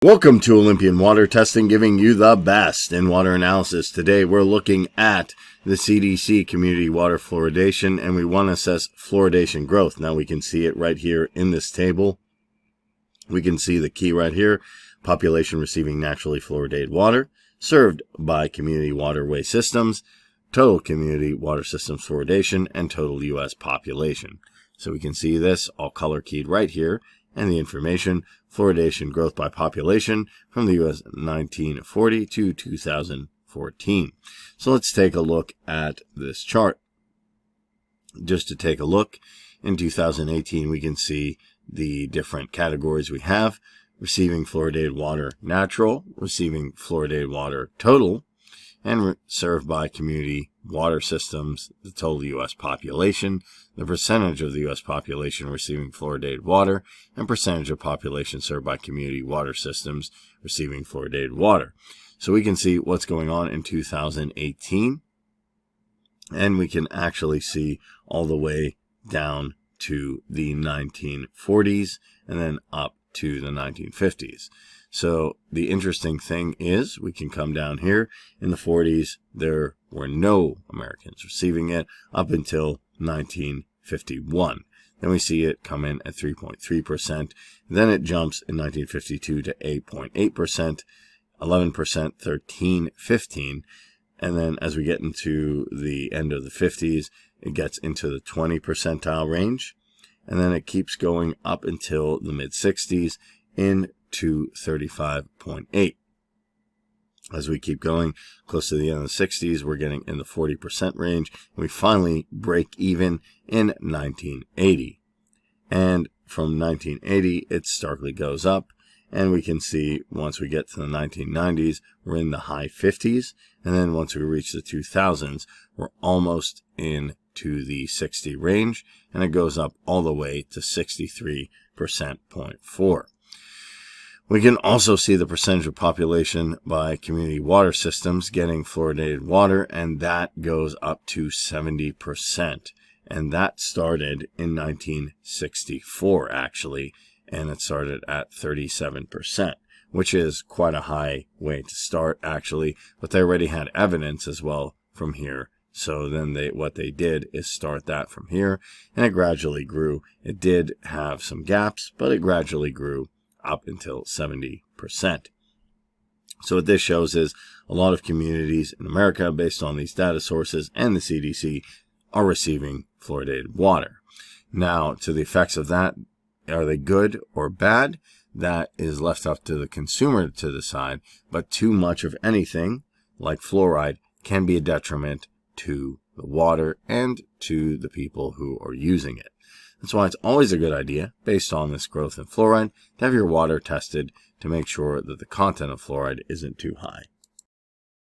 Welcome to Olympian Water Testing, giving you the best in water analysis. Today we're looking at the CDC community water fluoridation, and we want to assess fluoridation growth. Now we can see it right here in this table. We can see the key right here: population receiving naturally fluoridated water, served by community waterway systems, total community water systems fluoridation, and total U.S. population. So we can see this all color keyed right here, and the information: fluoridation growth by population from the U.S. 1940 to 2014. So let's take a look at this chart. Just to take a look, in 2018 we can see the different categories we have: receiving fluoridated water natural, receiving fluoridated water total, and served by community water systems, the total U.S. population, the percentage of the U.S. population receiving fluoridated water, and percentage of population served by community water systems receiving fluoridated water. So we can see what's going on in 2018, and we can actually see all the way down to the 1940s and then up to the 1950s. So the interesting thing is we can come down here. In the 40s, there were no Americans receiving it up until 1951. Then we see it come in at 3.3%. Then it jumps in 1952 to 8.8%, 11%, 13, 15. And then as we get into the end of the 50s, it gets into the 20 percentile range. And then it keeps going up until the mid-60s into 35.8. As we keep going close to the end of the 60s, we're getting in the 40% range. And we finally break even in 1980. And from 1980, it starkly goes up. And we can see once we get to the 1990s, we're in the high 50s. And then once we reach the 2000s, we're almost into the 60 range. And it goes up all the way to 63.4%. We can also see the percentage of population by community water systems getting fluoridated water, and that goes up to 70%. And that started in 1964, actually, and it started at 37%, which is quite a high way to start, actually. But they already had evidence as well from here. So then what they did is start that from here, and it gradually grew. It did have some gaps, but it gradually grew up until 70%. So what this shows is a lot of communities in America, based on these data sources and the CDC, are receiving fluoridated water. Now, to the effects of that, are they good or bad? That is left up to the consumer to decide, but too much of anything, like fluoride, can be a detriment to the water and to the people who are using it. That's why it's always a good idea, based on this growth in fluoride, to have your water tested to make sure that the content of fluoride isn't too high.